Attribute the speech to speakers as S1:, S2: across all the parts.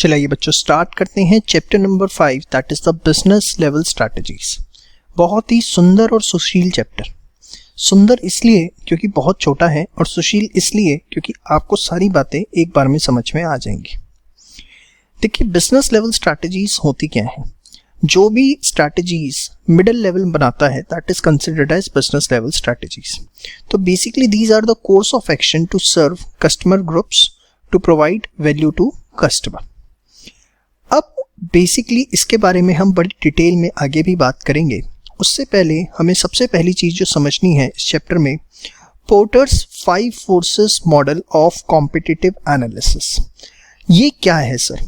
S1: चलिए बच्चों स्टार्ट करते हैं chapter number 5 that is the business level strategies. बहुत ही सुंदर और सुशील चैप्टर। सुंदर इसलिए क्योंकि बहुत छोटा है और सुशील इसलिए क्योंकि आपको सारी बातें एक बार में समझ में आ जाएंगी। देखिए बिजनेस लेवल स्ट्रैटेजीज होती क्या है। जो भी स्ट्रैटेजीज मिडिल लेवल बनाता है that is considered as business level strategies. तो basically these are the course of action to serve customer groups to provide value to customer. अब बेसिकली इसके बारे में हम बड़ी डिटेल में आगे भी बात करेंगे। उससे पहले हमें सबसे पहली चीज जो समझनी है इस चैप्टर में, porters 5 forces model of competitive analysis. ये क्या है सर?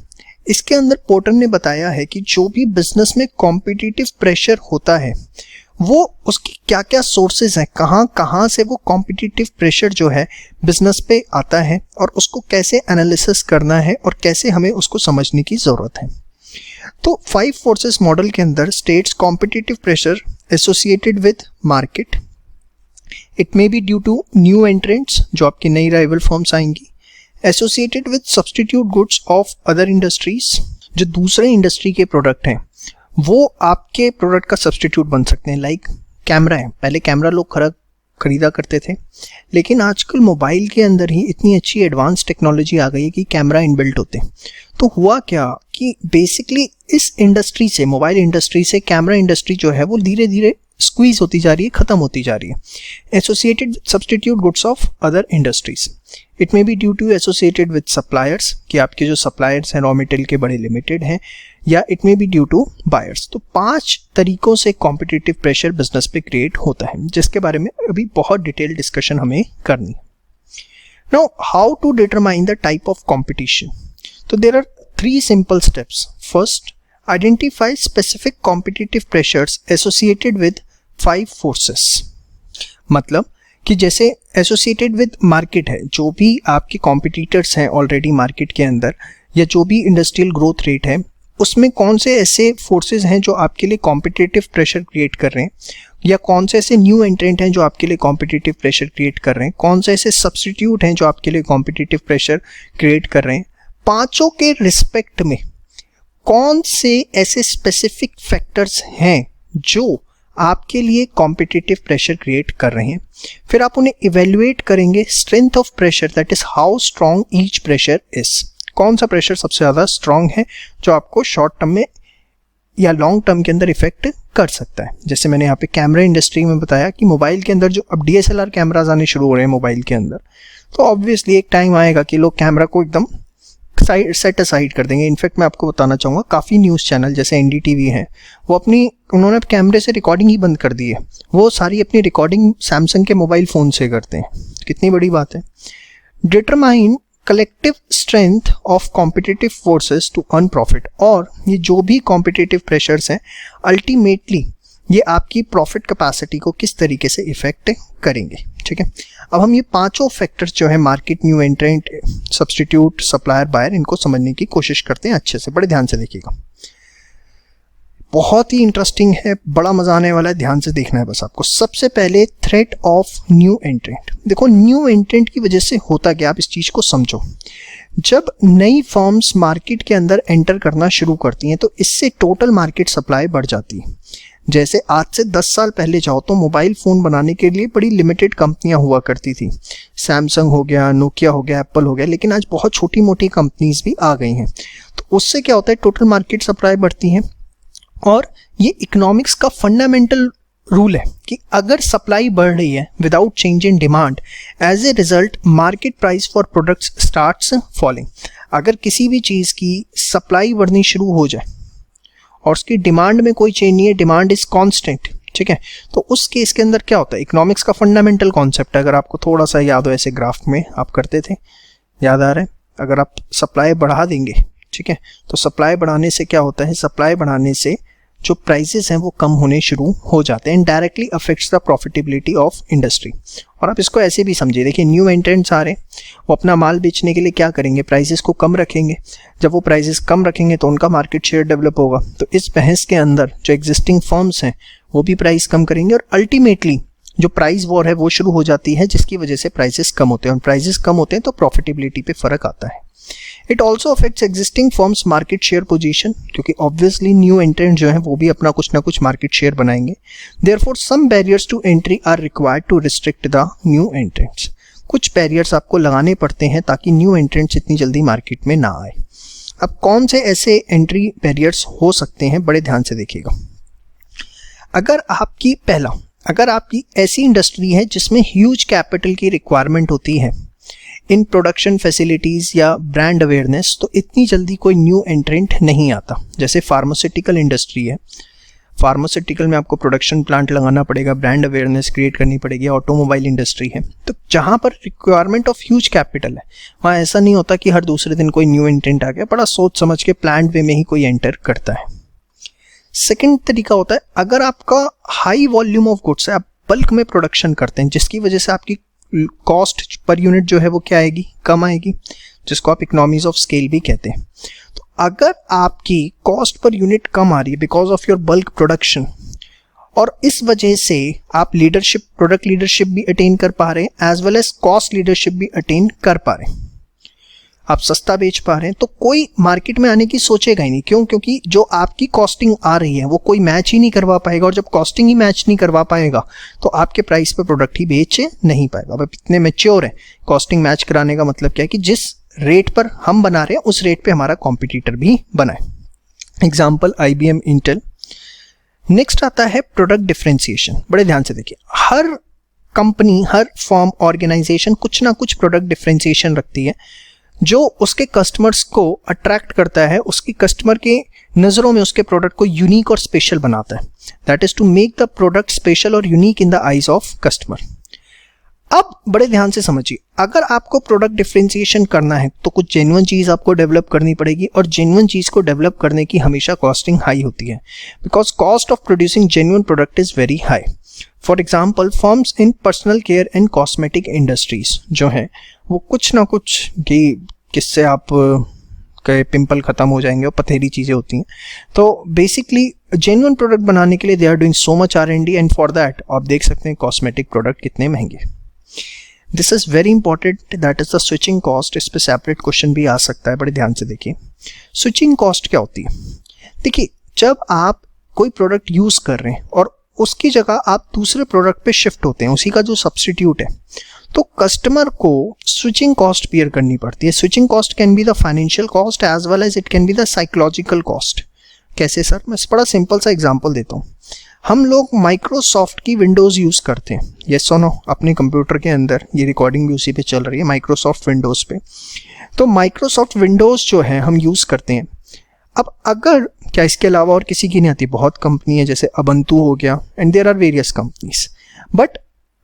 S1: इसके अंदर पोर्टर ने बताया है कि जो भी बिजनेस में कॉम्पिटिटिव प्रेशर होता है वो उसकी क्या क्या सोर्सेज हैं, कहाँ से वो कॉम्पिटिटिव प्रेशर जो है बिजनेस पे आता है और उसको कैसे एनालिसिस करना है और कैसे हमें उसको समझने की ज़रूरत है। तो 5 फोर्सेस मॉडल के अंदर states competitive pressure associated with market, it may be due to new entrants जो आपकी नई राइवल फर्म्स आएंगी, associated with substitute goods of other industries, जो दूसरे इंडस्ट्री के प्रोडक्ट हैं वो आपके प्रोडक्ट का सब्सटीट्यूट बन सकते हैं। लाइक कैमरा है, पहले कैमरा लोग खरीदा करते थे, लेकिन आजकल मोबाइल के अंदर ही इतनी अच्छी एडवांस टेक्नोलॉजी आ गई है कि कैमरा इनबिल्ट होते हैं। तो हुआ क्या कि बेसिकली इस इंडस्ट्री से, मोबाइल इंडस्ट्री से कैमरा इंडस्ट्री जो है वो धीरे धीरे स्क्वीज होती जा रही है, खत्म होती जा रही है। Associated substitute goods of other industries, it may be due to associated with suppliers कि आपके जो सप्लायर्स हैं रॉ मटेरियल के बड़े लिमिटेड हैं, या it may be due to buyers. तो 5 तरीकों से कॉम्पिटिटिव प्रेशर बिजनेस पे क्रिएट होता है, जिसके बारे में अभी बहुत डिटेल डिस्कशन हमें करनी है। Now how to determine the type of competition. तो there are 3 simple steps. First, identify specific competitive pressures associated with 5 forces. मतलब कि जैसे एसोसिएटेड विद मार्केट है, जो भी आपके कॉम्पिटिटर्स हैं ऑलरेडी मार्केट के अंदर, या जो भी इंडस्ट्रियल ग्रोथ रेट है उसमें कौन से ऐसे फोर्सेस हैं जो आपके लिए कॉम्पिटिटिव प्रेशर क्रिएट कर रहे हैं, या कौन से ऐसे न्यू एंट्रेंट हैं जो आपके लिए कॉम्पिटिटिव प्रेशर क्रिएट कर रहे हैं, कौन से ऐसे सब्स्टिट्यूट हैं जो आपके लिए कॉम्पिटिटिव प्रेशर क्रिएट कर रहे हैं। 5 के रिस्पेक्ट में कौन से ऐसे स्पेसिफिक फैक्टर्स हैं जो आपके लिए कॉम्पिटिटिव प्रेशर क्रिएट कर रहे हैं। फिर आप उन्हें इवेल्युएट करेंगे strength of pressure, that is how strong each pressure is. कौन सा प्रेशर सबसे ज़्यादा स्ट्रॉन्ग है जो आपको शॉर्ट टर्म में या लॉन्ग टर्म के अंदर इफेक्ट कर सकता है। जैसे मैंने यहाँ पे कैमरा इंडस्ट्री में बताया कि मोबाइल के अंदर जो अब DSLR कैमराज आने शुरू हो रहे हैं मोबाइल के अंदर, तो ऑब्वियसली एक टाइम आएगा कि लोग कैमरा को एकदम सेट असाइड कर देंगे। इनफैक्ट मैं आपको बताना चाहूँगा काफ़ी न्यूज़ चैनल जैसे NDTV है, वो उन्होंने कैमरे से रिकॉर्डिंग ही बंद कर दी है। वो सारी अपनी रिकॉर्डिंग सैमसंग के मोबाइल फ़ोन से करते हैं। कितनी बड़ी बात है। Determine collective strength of competitive forces to earn profit. और ये जो भी कॉम्पिटिटिव प्रेशर्स हैं अल्टीमेटली ये आपकी प्रॉफिट कैपेसिटी को किस तरीके से इफेक्ट करेंगे। ठीक है, अब हम ये 5 फैक्टर्स जो है market, new entrant, substitute, supplier, buyer, इनको समझने की कोशिश करते हैं अच्छे से। बड़े ध्यान से देखिएगा, बहुत ही इंटरेस्टिंग है, बड़ा मजा आने वाला है, ध्यान से देखना है बस आपको। सबसे पहले थ्रेट ऑफ न्यू एंट्रेंट। देखो न्यू एंट्रेंट की वजह से होता क्या, आप इस चीज को समझो। जब नई फर्म्स मार्केट के अंदर एंटर करना शुरू करती हैं तो इससे टोटल मार्केट सप्लाई बढ़ जाती है। जैसे आज से 10 साल पहले जाओ तो मोबाइल फ़ोन बनाने के लिए बड़ी लिमिटेड कंपनियां हुआ करती थी। सैमसंग हो गया, नोकिया हो गया, एप्पल हो गया, लेकिन आज बहुत छोटी मोटी कंपनीज भी आ गई हैं। तो उससे क्या होता है, टोटल मार्केट सप्लाई बढ़ती है। और ये इकोनॉमिक्स का फंडामेंटल रूल है कि अगर सप्लाई बढ़ रही है without change in demand, as a result market price for products starts falling. अगर किसी भी चीज़ की सप्लाई बढ़नी शुरू हो जाए और उसकी डिमांड में कोई चेंज नहीं है, डिमांड इज कांस्टेंट, ठीक है, तो उस केस के अंदर क्या होता है, इकोनॉमिक्स का फंडामेंटल कॉन्सेप्ट है। अगर आपको थोड़ा सा याद हो, ऐसे ग्राफ में आप करते थे, याद आ रहा है, अगर आप सप्लाई बढ़ा देंगे, ठीक है, तो सप्लाई बढ़ाने से क्या होता है, सप्लाई बढ़ाने से जो प्राइसेस हैं वो कम होने शुरू हो जाते हैं, directly affects the profitability of industry. और आप इसको ऐसे भी समझिए, देखिए न्यू एंट्रेंट्स आ रहे हैं, वो अपना माल बेचने के लिए क्या करेंगे, प्राइसेस को कम रखेंगे। जब वो प्राइसेस कम रखेंगे तो उनका मार्केट शेयर डेवलप होगा। तो इस बहस के अंदर जो एग्जिस्टिंग फर्म्स हैं वो भी प्राइस कम करेंगे और अल्टीमेटली जो प्राइस वॉर है वो शुरू हो जाती है, जिसकी वजह से प्राइसेस कम होते हैं, और प्राइसेस कम होते हैं तो प्रॉफिटेबिलिटी पे फर्क आता है। It also affects existing firms market share position, क्योंकि ऑब्वियसली न्यू एंट्रेंट जो है वो भी अपना कुछ ना कुछ मार्केट शेयर बनाएंगे। Therefore some barriers to entry are required to restrict the new entrants. कुछ बैरियर्स आपको लगाने पड़ते हैं ताकि न्यू एंट्रेंट्स इतनी जल्दी मार्केट में ना आए। अब कौन से ऐसे एंट्री बैरियर्स हो सकते हैं, बड़े ध्यान से देखिएगा। अगर आपकी ऐसी इंडस्ट्री है जिसमें ह्यूज कैपिटल की रिक्वायरमेंट होती है इन प्रोडक्शन फैसिलिटीज या ब्रांड अवेयरनेस, तो इतनी जल्दी कोई न्यू एंट्रेंट नहीं आता। जैसे फार्मास्यूटिकल इंडस्ट्री है, फार्मास्यूटिकल में आपको प्रोडक्शन प्लांट लगाना पड़ेगा, ब्रांड अवेयरनेस क्रिएट करनी पड़ेगी। ऑटोमोबाइल इंडस्ट्री है, तो जहाँ पर रिक्वायरमेंट ऑफ ह्यूज कैपिटल है वहाँ ऐसा नहीं होता कि हर दूसरे दिन कोई न्यू एंट्रेंट आ गया, बड़ा सोच समझ के प्लान्ड वे में ही कोई एंटर करता है। सेकेंड तरीका होता है, अगर आपका हाई वॉल्यूम ऑफ गुड्स है, आप बल्क में प्रोडक्शन करते हैं, जिसकी वजह से आपकी कॉस्ट पर यूनिट जो है वो क्या आएगी, कम आएगी, जिसको आप इकोनॉमीज ऑफ स्केल भी कहते हैं। तो अगर आपकी कॉस्ट पर यूनिट कम आ रही है because of your bulk production, और इस वजह से आप लीडरशिप, प्रोडक्ट लीडरशिप भी अटेन कर पा रहे हैं, as well as cost leadership भी अटेन कर पा रहे हैं, आप सस्ता बेच पा रहे हैं, तो कोई मार्केट में आने की सोचेगा ही नहीं। क्यों? क्योंकि जो आपकी कॉस्टिंग आ रही है वो कोई मैच ही नहीं करवा पाएगा, और जब कॉस्टिंग ही मैच नहीं करवा पाएगा तो आपके प्राइस पे प्रोडक्ट ही बेच नहीं पाएगा। अब इतने मैच्योर है, कॉस्टिंग मैच कराने का मतलब क्या है कि जिस रेट पर हम बना रहे हैं उस रेट पे हमारा कॉम्पिटिटर भी बनाए। Example IBM, Intel. नेक्स्ट आता है प्रोडक्ट डिफरेंशिएशन। बड़े ध्यान से देखिए, हर कंपनी, हर फर्म, ऑर्गेनाइजेशन कुछ ना कुछ प्रोडक्ट डिफरेंशिएशन रखती है जो उसके कस्टमर्स को अट्रैक्ट करता है, उसकी कस्टमर के नज़रों में उसके प्रोडक्ट को यूनिक और स्पेशल बनाता है। That is to make the product special और unique in the eyes of customer. अब बड़े ध्यान से समझिए, अगर आपको प्रोडक्ट डिफरेंशिएशन करना है तो कुछ जेन्युइन चीज़ आपको डेवलप करनी पड़ेगी, और जेन्युइन चीज़ को डेवलप करने की हमेशा कॉस्टिंग हाई होती है, because cost of producing genuine product is very high. For example, firms in personal care and cosmetic industries जो हैं वो कुछ ना कुछ किससे आप के पिंपल खत्म हो जाएंगे और पथेरी चीज़ें होती हैं। तो बेसिकली जेन्युइन प्रोडक्ट बनाने के लिए they are doing so much R&D, and for that आप देख सकते हैं कॉस्मेटिक प्रोडक्ट कितने महंगे। This is very important, that is the switching cost. इस पर सेपरेट क्वेश्चन भी आ सकता है, बड़े ध्यान से देखिए। स्विचिंग कॉस्ट क्या होती है? देखिए, जब आप कोई प्रोडक्ट यूज़ कर रहे हैं और उसकी जगह आप दूसरे प्रोडक्ट पे शिफ्ट होते हैं, उसी का जो सब्स्टिट्यूट है, तो कस्टमर को स्विचिंग कॉस्ट बियर करनी पड़ती है। Switching cost can be the financial cost as well as it can be the psychological cost. कैसे सर? मैं बड़ा सिंपल सा एग्जांपल देता हूँ। हम लोग माइक्रोसॉफ्ट की विंडोज़ यूज़ करते हैं, यस और नो, अपने कंप्यूटर के अंदर। ये रिकॉर्डिंग भी उसी पे चल रही है, माइक्रोसॉफ्ट विंडोज़ पे। तो माइक्रोसॉफ्ट विंडोज़ जो है हम यूज़ करते हैं। अब अगर क्या इसके अलावा और किसी की नहीं आती? बहुत कंपनी है, जैसे अबंतु हो गया, and there are various companies. But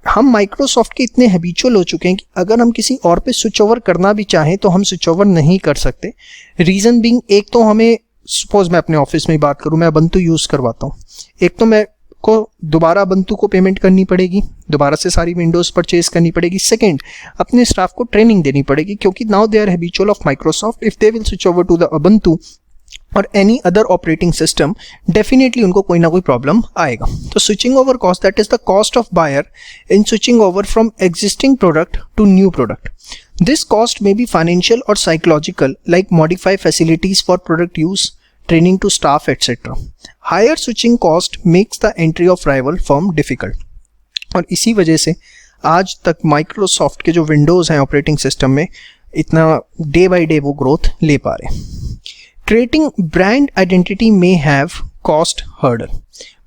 S1: हम माइक्रोसॉफ्ट के इतने हैबिचुअल हो चुके हैं कि अगर हम किसी और पे स्विच ओवर करना भी चाहें तो हम स्विच ओवर नहीं कर सकते। रीज़न बीइंग, एक तो हमें, सपोज मैं अपने ऑफिस में ही बात करूं, मैं अबंतु यूज़ करवाता हूं, एक तो मैं को दोबारा अबंतु को पेमेंट करनी पड़ेगी, दोबारा से सारी विंडोज़ परचेज करनी पड़ेगी। सेकंड, अपने स्टाफ को ट्रेनिंग देनी पड़ेगी, क्योंकि now they are habitual of Microsoft. If they will switch over to the Ubuntu और any other operating system, definitely उनको कोई ना कोई प्रॉब्लम आएगा। तो switching over cost, that is the cost of buyer in switching over from existing product to new product. This cost may be financial और psychological, like modify facilities for product use, training to staff etcetera. Higher switching cost makes the entry of rival firm difficult. और इसी वजह से आज तक Microsoft के जो Windows हैं ऑपरेटिंग सिस्टम में, इतना डे बाई डे वो ग्रोथ ले पा रहे हैं। Creating brand identity may have cost hurdle।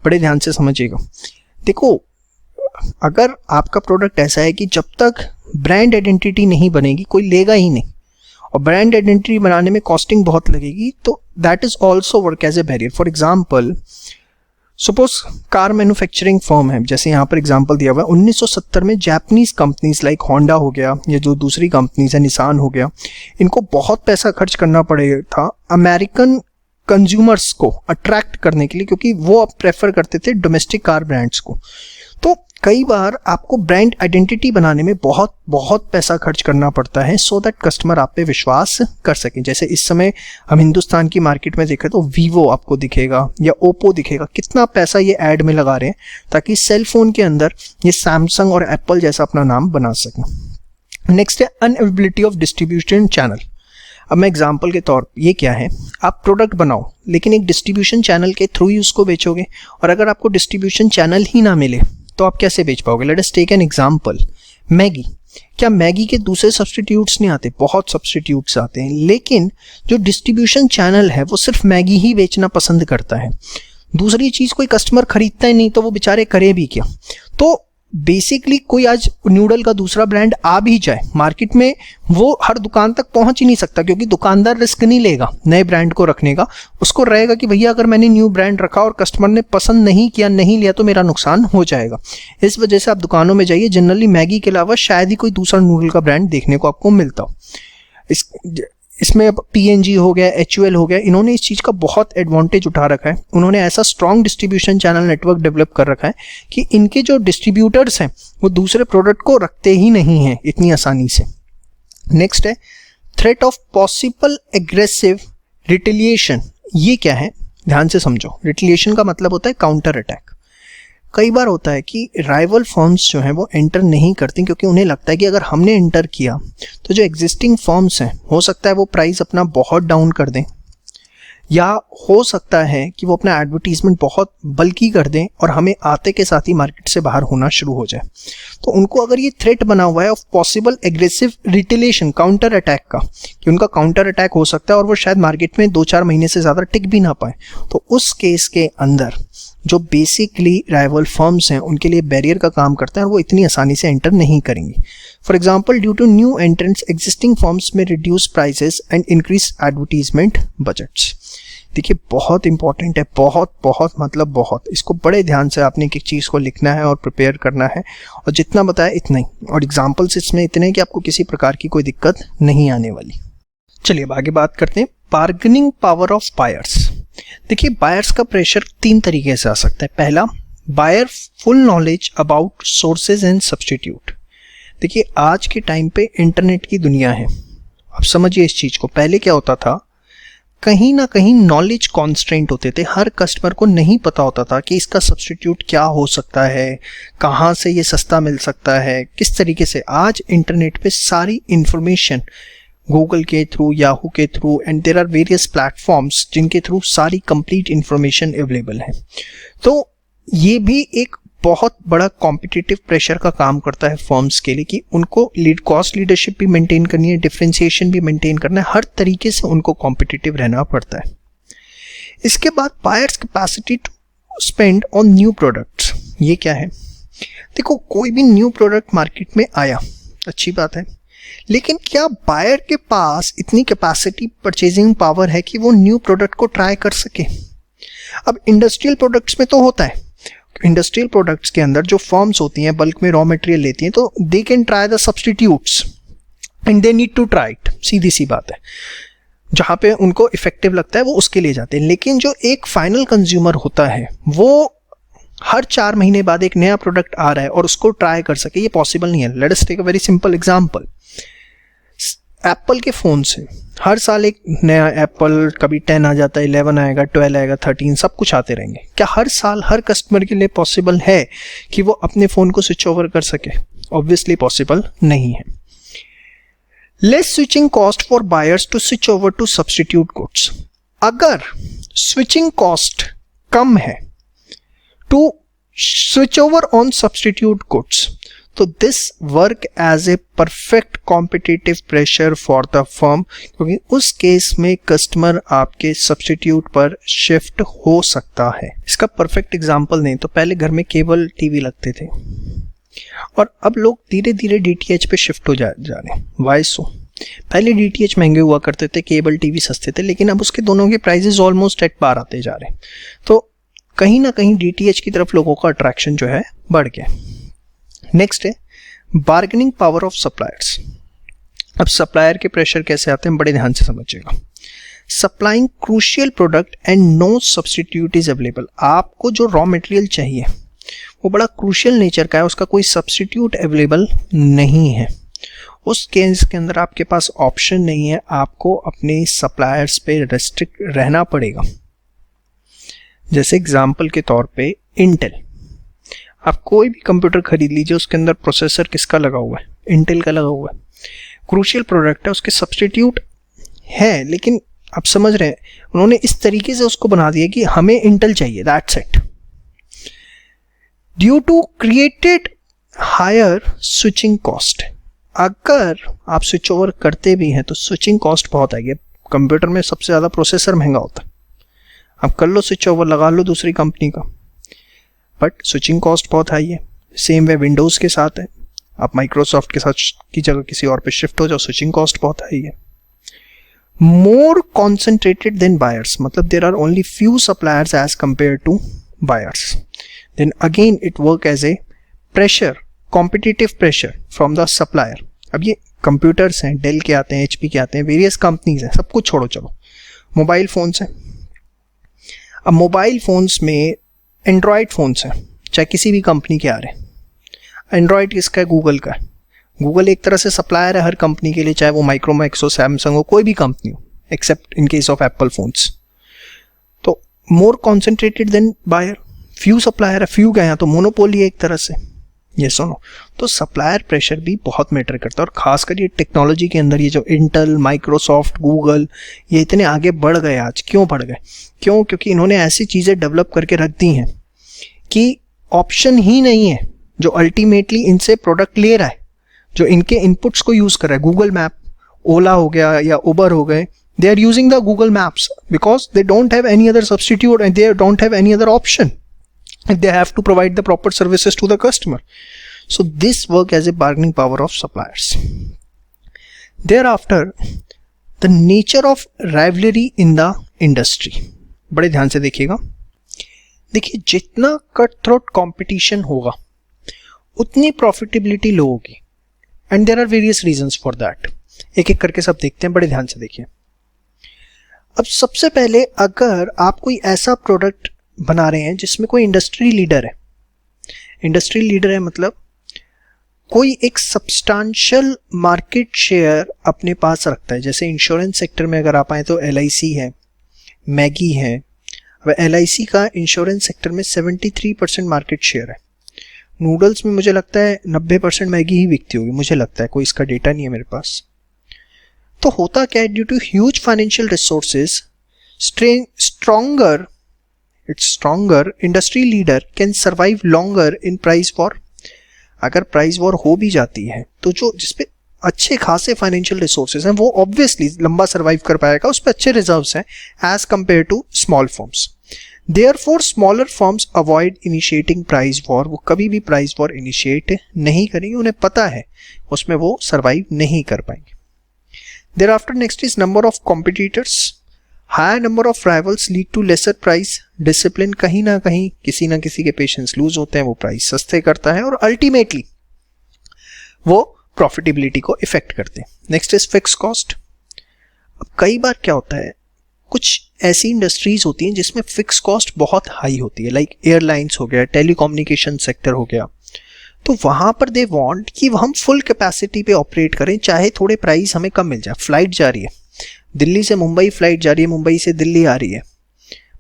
S1: बड़े ध्यान से समझिएगा। देखो, अगर आपका प्रोडक्ट ऐसा है कि जब तक ब्रांड आइडेंटिटी नहीं बनेगी कोई लेगा ही नहीं, और ब्रांड आइडेंटिटी बनाने में कॉस्टिंग बहुत लगेगी, तो that is also work as a barrier. For example, suppose car manufacturing firm है, जैसे यहाँ पर एग्जांपल दिया हुआ है, 1970 में जापानीज कंपनीज लाइक होंडा हो गया, या जो दूसरी कंपनीज है, निसान हो गया, इनको बहुत पैसा खर्च करना पड़े था अमेरिकन कंज्यूमर्स को अट्रैक्ट करने के लिए, क्योंकि वो अब प्रेफर करते थे डोमेस्टिक कार ब्रांड्स को। तो कई बार आपको ब्रांड आइडेंटिटी बनाने में बहुत बहुत पैसा खर्च करना पड़ता है सो दैट कस्टमर आप पे विश्वास कर सके। जैसे इस समय हम हिंदुस्तान की मार्केट में देखें तो वीवो आपको दिखेगा या ओप्पो दिखेगा, कितना पैसा ये ऐड में लगा रहे हैं ताकि सेल फोन के अंदर ये सैमसंग और एप्पल जैसा अपना नाम बना सकें। नेक्स्ट है अनअवेलेबिलिटी ऑफ डिस्ट्रीब्यूशन चैनल। अब मैं एग्जांपल के तौर पर, ये क्या है, आप प्रोडक्ट बनाओ लेकिन एक डिस्ट्रीब्यूशन चैनल के थ्रू ही उसको बेचोगे, और अगर आपको डिस्ट्रीब्यूशन चैनल ही ना मिले तो आप कैसे बेच पाओगे। Let us take an example, Maggi. क्या मैगी के दूसरे सब्स्टिट्यूट्स नहीं आते? बहुत सब्स्टिट्यूट्स आते हैं, लेकिन जो डिस्ट्रीब्यूशन चैनल है वो सिर्फ मैगी ही बेचना पसंद करता है, दूसरी चीज कोई कस्टमर खरीदता ही नहीं, तो वो बेचारे करे भी क्या। तो बेसिकली कोई आज नूडल का दूसरा ब्रांड आ भी जाए मार्केट में, वो हर दुकान तक पहुंच ही नहीं सकता, क्योंकि दुकानदार रिस्क नहीं लेगा नए ब्रांड को रखने का। उसको रहेगा कि भैया अगर मैंने न्यू ब्रांड रखा और कस्टमर ने पसंद नहीं किया, नहीं लिया, तो मेरा नुकसान हो जाएगा। इस वजह से आप दुकानों में जाइए, जनरली मैगी के अलावा शायद ही कोई दूसरा नूडल का ब्रांड देखने को आपको मिलता हो। इसमें अब PNG हो गया, HUL हो गया, इन्होंने इस चीज़ का बहुत एडवांटेज उठा रखा है। उन्होंने ऐसा strong distribution channel network develop कर रखा है कि इनके जो डिस्ट्रीब्यूटर्स हैं वो दूसरे प्रोडक्ट को रखते ही नहीं हैं इतनी आसानी से। नेक्स्ट है threat of possible aggressive retaliation. ये क्या है, ध्यान से समझो। रिटेलिएशन का मतलब होता है काउंटर अटैक। कई बार होता है कि राइवल फर्म्स जो हैं वो एंटर नहीं करती, क्योंकि उन्हें लगता है कि अगर हमने एंटर किया तो जो एग्जिस्टिंग फर्म्स हैं हो सकता है वो प्राइस अपना बहुत डाउन कर दें, या हो सकता है कि वो अपना एडवर्टीजमेंट बहुत बल्कि कर दें और हमें आते के साथ ही मार्केट से बाहर होना शुरू हो जाए। तो उनको अगर ये थ्रेट बना हुआ है of possible aggressive retaliation, counter attack का, कि उनका काउंटर अटैक हो सकता है और वो शायद मार्केट में 2-4 महीने से ज़्यादा टिक भी ना पाए, तो उस केस के अंदर जो बेसिकली राइवल फर्म्स हैं उनके लिए बैरियर का काम करता है और वो इतनी आसानी से एंटर नहीं करेंगी। For example, due to new entrants existing firms में reduce prices and increase advertisement budgets. देखिए बहुत इंपॉर्टेंट है, बहुत बहुत मतलब बहुत। इसको बड़े ध्यान से आपने एक एक चीज़ को लिखना है और प्रिपेयर करना है, और जितना बताया इतना ही, और एग्जाम्पल्स इसमें इतने हैं कि आपको किसी प्रकार की कोई दिक्कत नहीं आने वाली। चलिए अब आगे बात करते हैं बार्गेनिंग पावर ऑफ बायर्स। देखिए बायर्स का प्रेशर 3 तरीके से आ सकता है। पहला, buyer full knowledge about sources and substitute. देखिए आज के टाइम पे इंटरनेट की दुनिया है, अब समझिए इस चीज़ को। पहले क्या होता था, कहीं ना कहीं नॉलेज कॉन्स्ट्रेंट होते थे, हर कस्टमर को नहीं पता होता था कि इसका सब्स्टिट्यूट क्या हो सकता है, कहाँ से ये सस्ता मिल सकता है, किस तरीके से। आज इंटरनेट पे सारी इंफॉर्मेशन गूगल के थ्रू, याहू के through, and there are various platforms जिनके थ्रू सारी कंप्लीट इंफॉर्मेशन अवेलेबल है। तो ये भी एक बहुत बड़ा कॉम्पिटिटिव प्रेशर का काम करता है फर्म्स के लिए, कि उनको कॉस्ट लीडरशिप भी मेंटेन करनी है, डिफरेंशिएशन भी मेंटेन करना है, हर तरीके से उनको कॉम्पिटिटिव रहना पड़ता है। इसके बाद buyers capacity to spend on new products. ये क्या है, देखो कोई भी न्यू प्रोडक्ट मार्केट में आया, अच्छी बात है, लेकिन क्या बायर के पास इतनी कैपेसिटी, परचेजिंग पावर है कि वो न्यू प्रोडक्ट को ट्राई कर सके। अब इंडस्ट्रियल प्रोडक्ट्स में तो होता है, इंडस्ट्रियल प्रोडक्ट्स के अंदर जो फर्म्स होती हैं बल्क में रॉ मटेरियल लेती हैं, तो they can try the substitutes and they need to try it, सीधी सी बात है। जहाँ पे उनको इफेक्टिव लगता है वो उसके लिए जाते हैं। लेकिन जो एक फाइनल कंज्यूमर होता है वो हर 4 महीने बाद एक नया प्रोडक्ट आ रहा है और उसको ट्राई कर सके, ये पॉसिबल नहीं है। Let us take a very simple example, Apple के फ़ोन से हर साल एक नया एप्पल, कभी 10 आ जाता है, 11 आएगा, 12 आएगा, 13, सब कुछ आते रहेंगे। क्या हर साल हर कस्टमर के लिए पॉसिबल है कि वो अपने फ़ोन को स्विच ओवर कर सके? ऑब्वियसली पॉसिबल नहीं है। Less switching cost for buyers to switch over to substitute goods. अगर स्विचिंग कॉस्ट कम है to switch over on substitute goods, तो this work as a perfect competitive pressure for the firm, क्योंकि उस case में customer आपके substitute पर shift हो सकता है। इसका परफेक्ट एग्जांपल दें तो पहले घर में केबल टीवी लगते थे और अब लोग धीरे धीरे DTH पे शिफ्ट हो जा रहे हैं। वाई सो? पहले DTH महंगे हुआ करते थे, केबल टीवी सस्ते थे, लेकिन अब उसके दोनों के प्राइजेस ऑलमोस्ट एट पार आते जा रहे हैं। तो कहीं ना कहीं DTH की तरफ लोगों का अट्रैक्शन जो है बढ़ गया। नेक्स्ट है बार्गेनिंग पावर ऑफ सप्लायर्स। अब सप्लायर के प्रेशर कैसे आते हैं, बड़े ध्यान से समझिएगा। Supplying crucial product and no substitute is available. आपको जो रॉ मटेरियल चाहिए वो बड़ा क्रूशियल नेचर का है, उसका कोई सब्स्टिट्यूट अवेलेबल नहीं है। उस केस के अंदर आपके पास ऑप्शन नहीं है, आपको अपने सप्लायर्स पे रेस्ट्रिक्ट रहना पड़ेगा। जैसे एग्जांपल के तौर पे इंटेल, आप कोई भी कंप्यूटर खरीद लीजिए, उसके अंदर प्रोसेसर किसका लगा हुआ है? इंटेल का लगा हुआ है। क्रूशियल प्रोडक्ट है, उसके सब्स्टिट्यूट है, लेकिन आप समझ रहे हैं उन्होंने इस तरीके से उसको बना दिया कि हमें इंटेल चाहिए, that's it. Due to created higher switching cost, अगर आप स्विच ओवर करते भी हैं तो स्विचिंग कॉस्ट बहुत आएगी। कंप्यूटर में सबसे ज़्यादा प्रोसेसर महंगा होता है, आप कर लो स्विच ओवर, लगा लो दूसरी कंपनी का, बट स्विचिंग कॉस्ट बहुत हाई है। सेम वे विंडोज़ के साथ है, आप माइक्रोसॉफ्ट के साथ की जगह किसी और पे शिफ्ट हो जाओ, स्विचिंग कॉस्ट बहुत हाई है। मोर कॉन्सेंट्रेटेड देन बायर्स, मतलब there are only few suppliers as compare to buyers, then again it work as a pressure, competitive pressure from the supplier. अब ये कंप्यूटर्स हैं, डेल के आते हैं, HP के आते हैं, वेरियस कंपनीज हैं, सब कुछ छोड़ो, चलो मोबाइल फ़ोन्स हैं। अब मोबाइल फ़ोन्स में एंड्रॉयड फ़ोन्स हैं, चाहे किसी भी कंपनी के आ रहे हैं। एंड्रॉयड किसका है? गूगल का है। गूगल एक तरह से सप्लायर है हर कंपनी के लिए, चाहे वो माइक्रोमैक्स हो, सैमसंग हो, कोई भी कंपनी हो, except in case of Apple phones. तो more concentrated than buyer, few supplier है, फ्यू गए हैं तो मोनोपोली है एक तरह से, ये सुनो। तो सप्लायर प्रेशर भी बहुत मैटर करता है, और खासकर ये टेक्नोलॉजी के अंदर ये जो इंटेल, माइक्रोसॉफ्ट, गूगल, ये इतने आगे बढ़ गए आज। क्यों बढ़ गए? क्यों? क्योंकि इन्होंने ऐसी चीज़ें डेवलप करके रख दी हैं कि ऑप्शन ही नहीं है जो अल्टीमेटली इनसे प्रोडक्ट ले रहा है, जो इनके इनपुट्स को यूज़ कर रहा है। गूगल मैप, ओला हो गया या उबर हो गए, they are using the Google Maps because they don't have any other substitute and they don't have any other option. They have to provide the proper services to the customer. So this work as a bargaining power of suppliers. Thereafter, the nature of rivalry in the industry. बड़े ध्यान से देखिएगा। देखिए, जितना cut throat competition होगा उतनी profitability low होगी, and there are various reasons for that. एक एक करके सब देखते हैं, बड़े ध्यान से देखिए। अब सबसे पहले, अगर आप कोई ऐसा प्रोडक्ट बना रहे हैं जिसमें कोई इंडस्ट्री लीडर है, इंडस्ट्री लीडर है मतलब कोई एक सब्सटेंशियल मार्केट शेयर अपने पास रखता है। जैसे इंश्योरेंस सेक्टर में अगर आप आए तो LIC है, मैगी है। अब LIC का इंश्योरेंस सेक्टर में 73% मार्केट शेयर है। नूडल्स में मुझे लगता है 90% मैगी ही बिकती होगी, मुझे लगता है, कोई इसका डेटा नहीं है मेरे पास। तो होता क्या है, due to huge financial resources, stronger industry leader can survive longer in price war. अगर प्राइस वॉर हो भी जाती है तो जो जिसपे अच्छे खासे फाइनेंशियल रिसोर्सेज हैं वो ऑब्वियसली लंबा सर्वाइव कर पाएगा, उस पर अच्छे रिजर्व्स हैं as compare to small firms. Therefore, smaller firms avoid initiating price war. वो कभी भी प्राइस वॉर इनिशिएट नहीं करेंगे, उन्हें पता है उसमें वो सर्वाइव नहीं कर पाएंगे। Thereafter, next is number of competitors. Higher number of rivals lead to lesser price discipline. कहीं ना कहीं किसी ना किसी के पेशेंस लूज होते हैं, वो प्राइस सस्ते करता है और अल्टीमेटली वो प्रॉफिटेबिलिटी को इफेक्ट करते हैं। Next is fix cost. अब कई बार क्या होता है, कुछ ऐसी इंडस्ट्रीज होती हैं जिसमें फिक्स कॉस्ट बहुत हाई होती है, लाइक एयरलाइंस हो गया, टेलीकम्युनिकेशन सेक्टर हो गया। तो वहाँ पर दे वांट कि हम फुल कैपेसिटी पे ऑपरेट करें, चाहे थोड़े प्राइस हमें कम मिल जाए। फ्लाइट जा रही है, दिल्ली से मुंबई फ्लाइट जा रही है, मुंबई से दिल्ली आ रही है,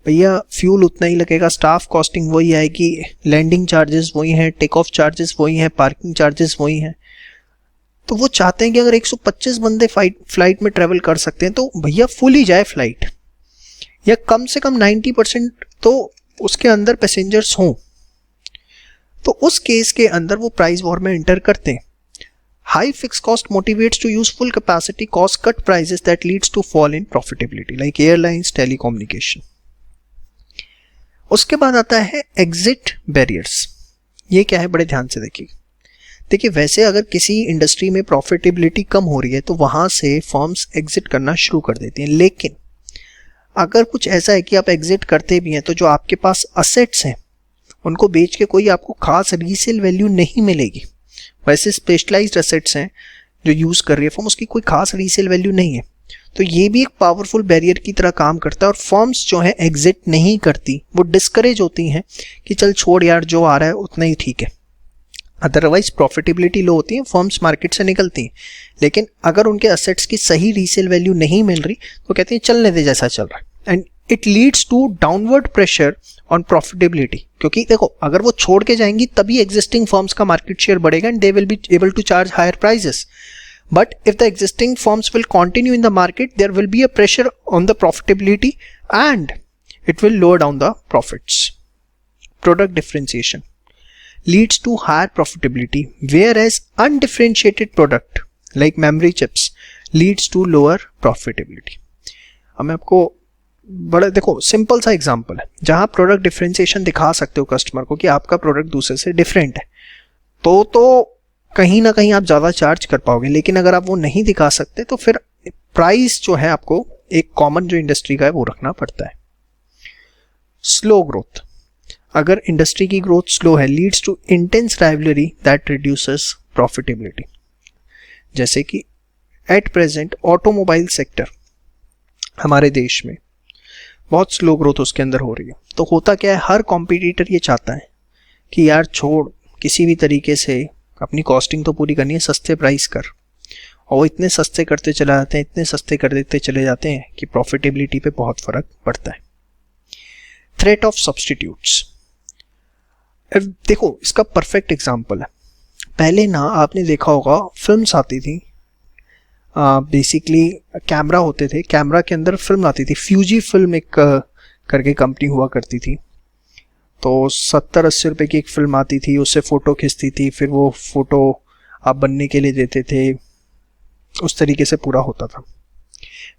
S1: भैया फ्यूल उतना ही लगेगा, स्टाफ कॉस्टिंग वही आएगी, लैंडिंग चार्जेस वही हैं, टेक ऑफ चार्जेस वही हैं, पार्किंग चार्जेस वही हैं। तो वो चाहते हैं कि अगर 125 बंदे फ्लाइट में ट्रेवल कर सकते हैं तो भैया फुल ही जाए फ्लाइट, या कम से कम 90% तो उसके अंदर पैसेंजर्स हों। तो उस केस के अंदर वो प्राइस वॉर में एंटर करते हैं। High fix cost motivates to use full capacity, cost cut prices that leads to fall in profitability, like airlines, telecommunication. उसके बाद आता है एग्जिट बैरियर्स। ये क्या है, बड़े ध्यान से देखिए, वैसे अगर किसी इंडस्ट्री में प्रॉफिटेबिलिटी कम हो रही है तो वहां से फर्म्स एग्जिट करना शुरू कर देती हैं। लेकिन अगर कुछ ऐसा है कि आप एग्जिट करते भी हैं तो जो आपके पास असेट्स हैं उनको बेच के कोई आपको खास रीसेल वैल्यू नहीं मिलेगी। वैसे स्पेशलाइज्ड असेट्स हैं जो यूज़ कर रही है फर्म, उसकी कोई खास रीसेल वैल्यू नहीं है। तो ये भी एक पावरफुल बैरियर की तरह काम करता है और फर्म्स जो है एग्जिट नहीं करती, वो डिस्करेज होती हैं कि चल छोड़ यार, जो आ रहा है उतना ही ठीक है। अदरवाइज प्रॉफिटेबिलिटी लो होती है, फर्म्स मार्केट से निकलती हैं। लेकिन अगर उनके असेट्स की सही रीसेल वैल्यू नहीं मिल रही तो कहते हैं चलने दे जैसा चल रहा है, and it leads to downward pressure on profitability. क्योंकि देखो, अगर वो छोड़ के जाएंगी तभी एग्जिस्टिंग फर्म्स का मार्केट शेयर बढ़ेगा and they will be able to charge higher prices. But if the existing firms will continue in the market, there will be a pressure on the profitability and it will lower down the profits. Product differentiation leads to higher profitability, whereas undifferentiated product like memory chips leads to lower profitability. अब मैं आपको बड़ा देखो simple सा example है जहां product differentiation दिखा सकते हो कस्टमर को कि आपका प्रोडक्ट दूसरे से डिफरेंट है, तो कहीं ना कहीं आप ज़्यादा चार्ज कर पाओगे। लेकिन अगर आप वो नहीं दिखा सकते तो फिर प्राइस जो है आपको एक कॉमन जो इंडस्ट्री का है वो रखना पड़ता है। स्लो ग्रोथ, अगर इंडस्ट्री की ग्रोथ स्लो है, leads to intense rivalry that reduces profitability. जैसे कि एट प्रेजेंट ऑटोमोबाइल सेक्टर हमारे देश में बहुत स्लो ग्रोथ उसके अंदर हो रही है। तो होता क्या है, हर कॉम्पिटिटर ये चाहता है कि यार छोड़, किसी भी तरीके से अपनी कॉस्टिंग तो पूरी करनी है, सस्ते प्राइस कर। और वो इतने सस्ते करते चले जाते हैं, इतने सस्ते कर देते चले जाते हैं कि प्रॉफिटेबिलिटी पे बहुत फर्क पड़ता है। थ्रेट ऑफ सब्स्टिट्यूट्स, देखो इसका परफेक्ट एग्जांपल है। पहले ना आपने देखा होगा फिल्म्स आती थी, बेसिकली कैमरा होते थे, कैमरा के अंदर फिल्म आती थी। फ्यूजी फिल्म एक करके कंपनी हुआ करती थी, तो 70-80 रुपए की एक फिल्म आती थी, उससे फ़ोटो खिंचती थी, फिर वो फ़ोटो आप बनने के लिए देते थे, उस तरीके से पूरा होता था।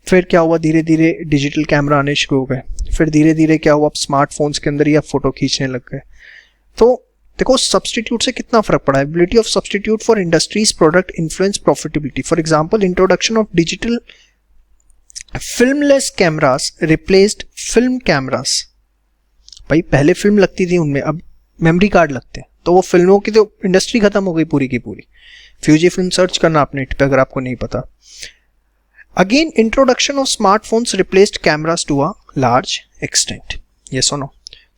S1: फिर क्या हुआ, धीरे धीरे डिजिटल कैमरा आने शुरू हो गए, फिर धीरे धीरे क्या हुआ, आप स्मार्टफोन्स के अंदर ही आप फ़ोटो खींचने लग गए। तो देखो सब्सटीट्यूट से कितना फ़र्क पड़ा है। Ability of substitute for industries product influence profitability. For example, introduction of digital filmless cameras replaced film cameras. भाई पहले फिल्म लगती थी उनमें, अब मेमोरी कार्ड लगते हैं, तो वो फिल्मों की तो इंडस्ट्री खत्म हो गई पूरी की पूरी। फ्यूजी फिल्म सर्च करना आप नेट पे अगर आपको नहीं पता। Again introduction of smartphones replaced cameras to a large extent. Yes और नो?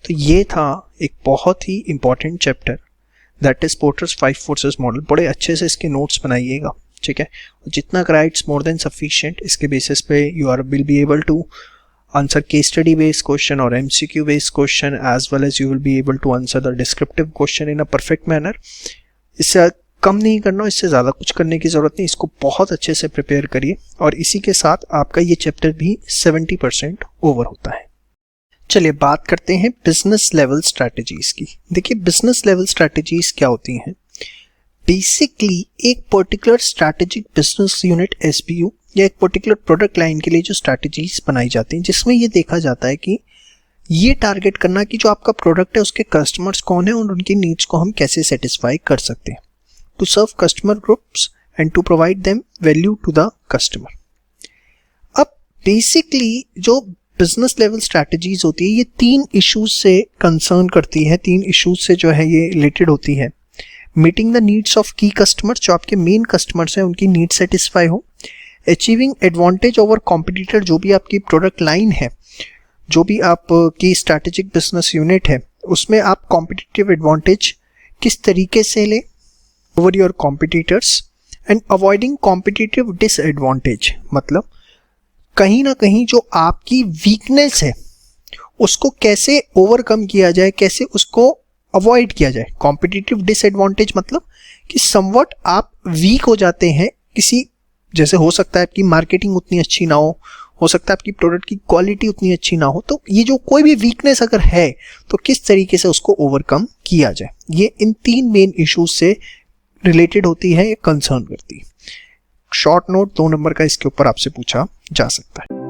S1: तो ये था एक बहुत ही important chapter, that is Porter's 5 forces model. बड़े अच्छे से इसके नोट्स बनाइएगा, ठीक है। जितना कराए इट्स मोर देन सफिशिएंट। इसके बेसिस पे you are will be able to answer case study based question or MCQ based question, as well as you will be able to answer the descriptive question in a perfect manner. इससे कम नहीं करना, इससे ज़्यादा कुछ करने की ज़रूरत नहीं। इसको बहुत अच्छे से प्रिपेयर करिए और इसी के साथ आपका ये चैप्टर भी 70% ओवर होता है। चलिए बात करते हैं बिजनेस लेवल स्ट्रैटेजीज की। देखिए बिजनेस लेवल स्ट्रैटेजीज क्या होती हैं। बेसिकली एक particular strategic business unit SBU या एक पर्टिकुलर प्रोडक्ट लाइन के लिए जो स्ट्रैटेजीज बनाई जाती हैं, जिसमें ये देखा जाता है कि ये टारगेट करना कि जो आपका प्रोडक्ट है उसके कस्टमर्स कौन है और उनकी नीड्स को हम कैसे सेटिस्फाई कर सकते हैं, to serve customer groups and to provide them value to the customer. अब बेसिकली जो बिजनेस लेवल स्ट्रैटेजीज होती है ये 3 इश्यूज से कंसर्न करती है, 3 इश्यूज से जो है ये रिलेटेड होती है। मीटिंग द नीड्स ऑफ की कस्टमर्स, जो आपके मेन कस्टमर्स हैं उनकी नीड सेटिस्फाई हो। अचीविंग एडवांटेज ओवर कॉम्पिटिटर, जो भी आपकी प्रोडक्ट लाइन है, जो भी आपकी स्ट्रैटेजिक बिजनेस यूनिट है, उसमें आप कॉम्पिटिटिव एडवांटेज किस तरीके से ले over your competitors. And avoiding competitive disadvantage, मतलब कहीं ना कहीं जो आपकी वीकनेस है उसको कैसे ओवरकम किया जाए, कैसे उसको अवॉइड किया जाए। कॉम्पिटिटिव डिसएडवांटेज मतलब कि समवट आप वीक हो जाते हैं किसी, जैसे हो सकता है आपकी मार्केटिंग उतनी अच्छी ना हो सकता है आपकी प्रोडक्ट की क्वालिटी उतनी अच्छी ना हो, तो ये जो कोई भी वीकनेस अगर है तो किस तरीके से उसको ओवरकम किया जाए, ये इन 3 मेन इश्यूज से रिलेटेड होती है, ये कंसर्न करती है। शॉर्ट नोट 2 नंबर का इसके ऊपर आपसे पूछा जा सकता है।